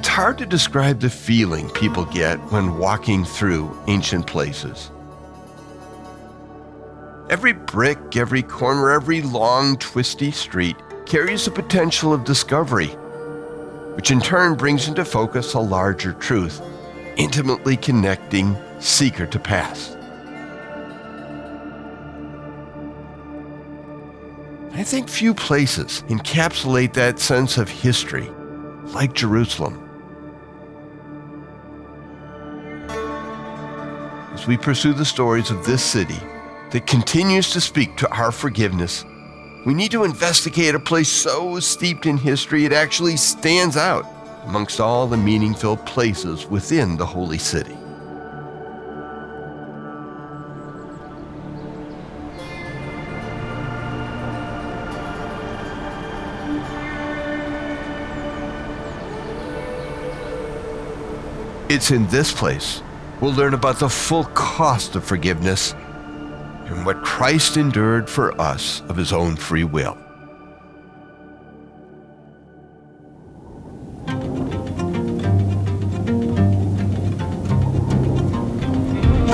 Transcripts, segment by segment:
It's hard to describe the feeling people get when walking through ancient places. Every brick, every corner, every long, twisty street carries the potential of discovery, which in turn brings into focus a larger truth, intimately connecting seeker to past. I think few places encapsulate that sense of history like Jerusalem. As we pursue the stories of this city that continues to speak to our forgiveness, we need to investigate a place so steeped in history it actually stands out amongst all the meaning-filled places within the Holy City. It's in this place we'll learn about the full cost of forgiveness and what Christ endured for us of his own free will.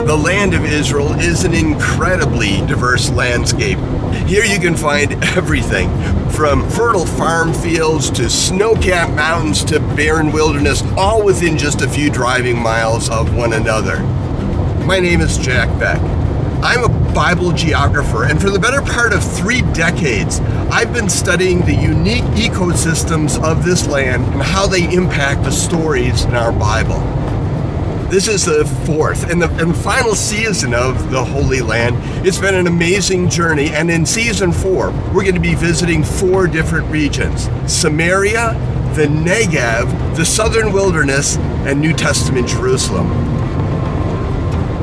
The land of Israel is an incredibly diverse landscape. Here you can find everything from fertile farm fields to snow-capped mountains to barren wilderness, all within just a few driving miles of one another. My name is Jack Beck. I'm a Bible geographer, and for the better part of 3 decades, I've been studying the unique ecosystems of this land and how they impact the stories in our Bible. This is the 4th and final season of the Holy Land. It's been an amazing journey, and in season 4, we're going to be visiting 4 different regions: Samaria, the Negev, the Southern Wilderness, and New Testament Jerusalem.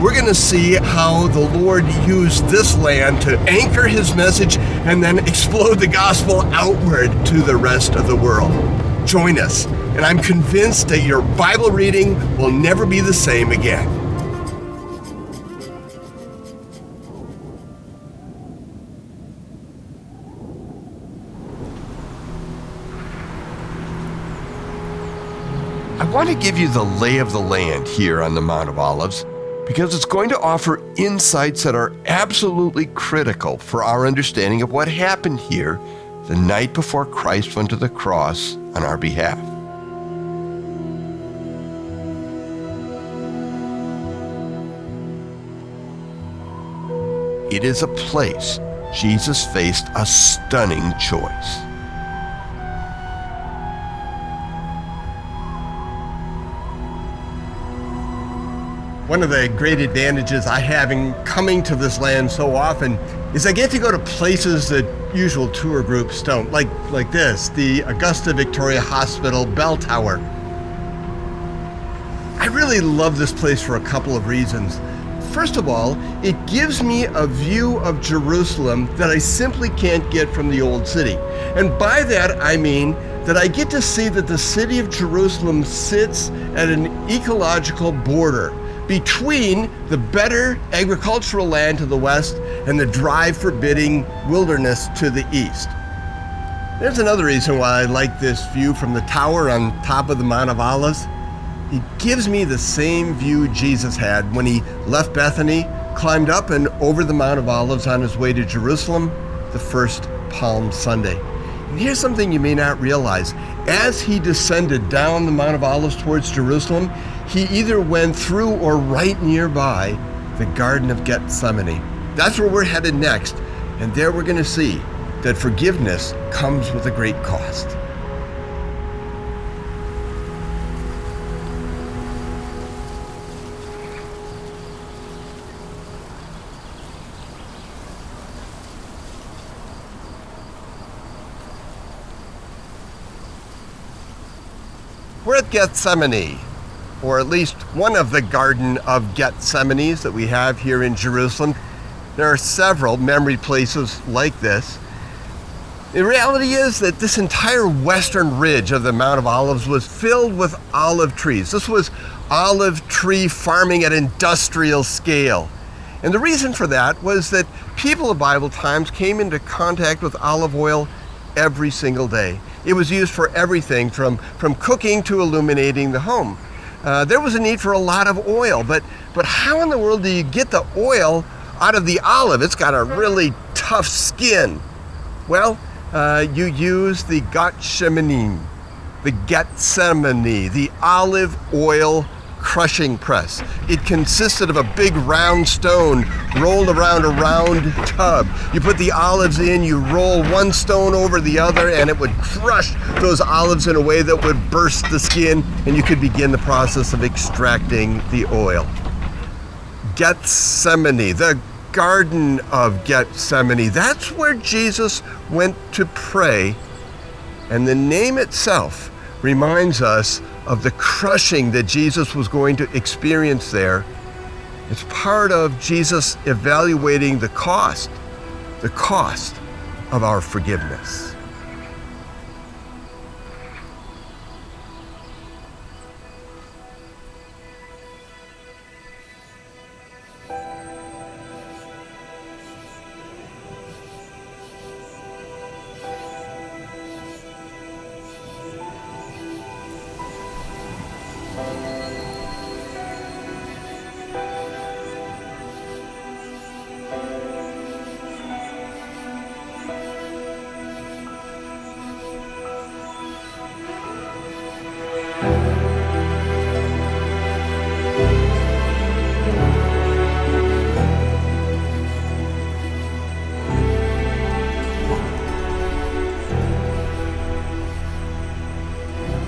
We're going to see how the Lord used this land to anchor his message and then explode the gospel outward to the rest of the world. Join us, and I'm convinced that your Bible reading will never be the same again. I want to give you the lay of the land here on the Mount of Olives, because it's going to offer insights that are absolutely critical for our understanding of what happened here the night before Christ went to the cross on our behalf. It is a place Jesus faced a stunning choice. One of the great advantages I have in coming to this land so often is I get to go to places that usual tour groups don't, like this, the Augusta Victoria Hospital Bell Tower. I really love this place for a couple of reasons. First of all, it gives me a view of Jerusalem that I simply can't get from the old city. And by that I mean that I get to see that the city of Jerusalem sits at an ecological border between the better agricultural land to the west and the dry, forbidding wilderness to the east. There's another reason why I like this view from the tower on top of the Mount of Olives. It gives me the same view Jesus had when he left Bethany, climbed up and over the Mount of Olives on his way to Jerusalem, the first Palm Sunday. And here's something you may not realize. As he descended down the Mount of Olives towards Jerusalem, he either went through or right nearby the Garden of Gethsemane. That's where we're headed next, and there we're going to see that forgiveness comes with a great cost. We're at Gethsemane, or at least one of the Garden of Gethsemanes that we have here in Jerusalem. There are several memory places like this. The reality is that this entire western ridge of the Mount of Olives was filled with olive trees. This was olive tree farming at industrial scale. And the reason for that was that people of Bible times came into contact with olive oil every single day. It was used for everything from cooking to illuminating the home. There was a need for a lot of oil, but how in the world do you get the oil out of the olive? It's got a really tough skin. Well, you use the Gethsemane, the olive oil crushing press. It consisted of a big round stone rolled around a round tub. You put the olives in, you roll one stone over the other, and it would crush those olives in a way that would burst the skin, and you could begin the process of extracting the oil. Gethsemane, the Garden of Gethsemane, that's where Jesus went to pray, and the name itself reminds us of the crushing that Jesus was going to experience there. It's part of Jesus evaluating the cost of our forgiveness.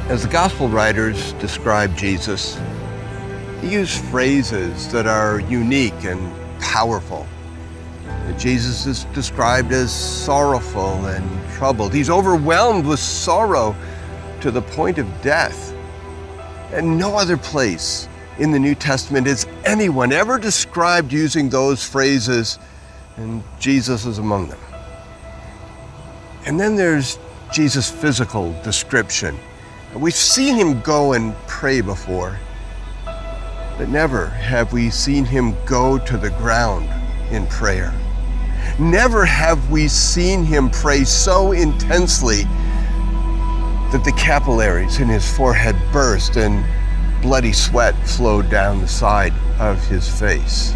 As the gospel writers describe Jesus, he used phrases that are unique and powerful. Jesus is described as sorrowful and troubled. He's overwhelmed with sorrow to the point of death. And no other place in the New Testament is anyone ever described using those phrases, and Jesus is among them. And then there's Jesus' physical description. We've seen him go and pray before, but never have we seen him go to the ground in prayer. Never have we seen him pray so intensely that the capillaries in his forehead burst and bloody sweat flowed down the side of his face.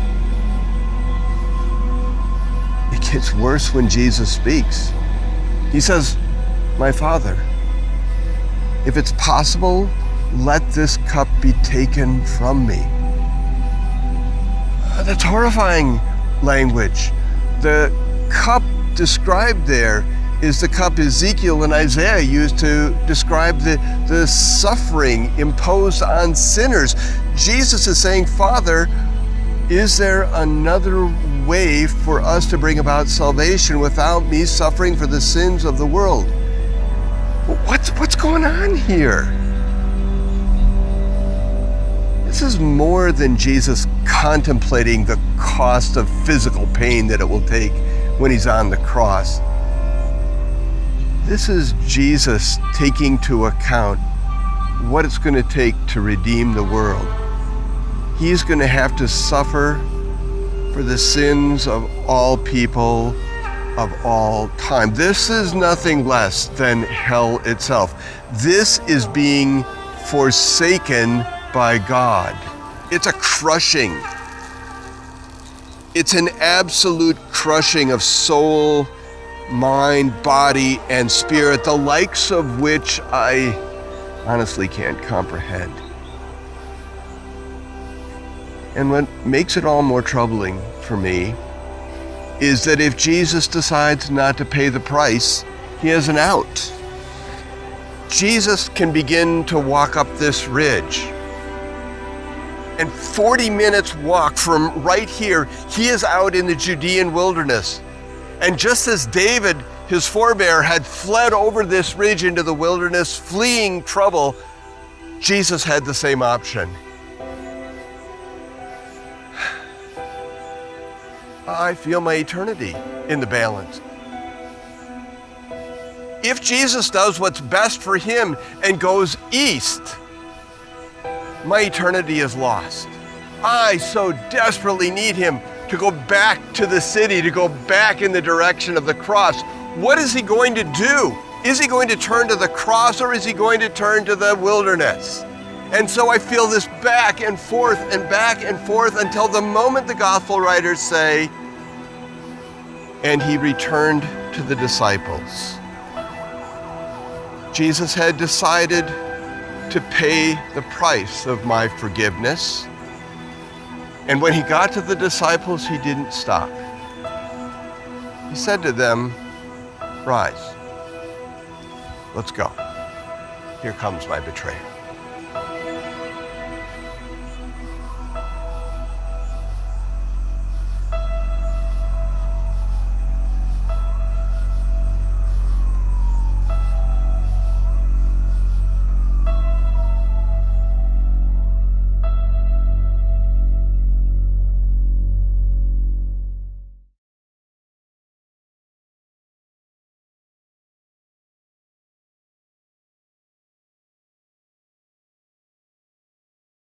It gets worse when Jesus speaks. He says, "My Father, if it's possible, let this cup be taken from me." That's horrifying language. The cup described there is the cup Ezekiel and Isaiah used to describe the suffering imposed on sinners. Jesus is saying, "Father, is there another way for us to bring about salvation without me suffering for the sins of the world?" What's going on here? This is more than Jesus contemplating the cost of physical pain that it will take when he's on the cross. This is Jesus taking into account what it's going to take to redeem the world. He's going to have to suffer for the sins of all people of all time. This is nothing less than hell itself. This is being forsaken by God. It's a crushing. It's an absolute crushing of soul, mind, body, and spirit, the likes of which I honestly can't comprehend. And what makes it all more troubling for me is that if Jesus decides not to pay the price, he has an out. Jesus can begin to walk up this ridge. And 40 minutes walk from right here, he is out in the Judean wilderness. And just as David, his forebear, had fled over this ridge into the wilderness, fleeing trouble, Jesus had the same option. I feel my eternity in the balance. If Jesus does what's best for him and goes east, my eternity is lost. I so desperately need him to go back to the city, to go back in the direction of the cross. What is he going to do Is he going to turn to the cross, or is he going to turn to the wilderness? And so I feel this back and forth until the moment the gospel writers say, and he returned to the disciples. Jesus had decided to pay the price of my forgiveness. And when he got to the disciples, he didn't stop. He said to them, rise, let's go. Here comes my betrayer.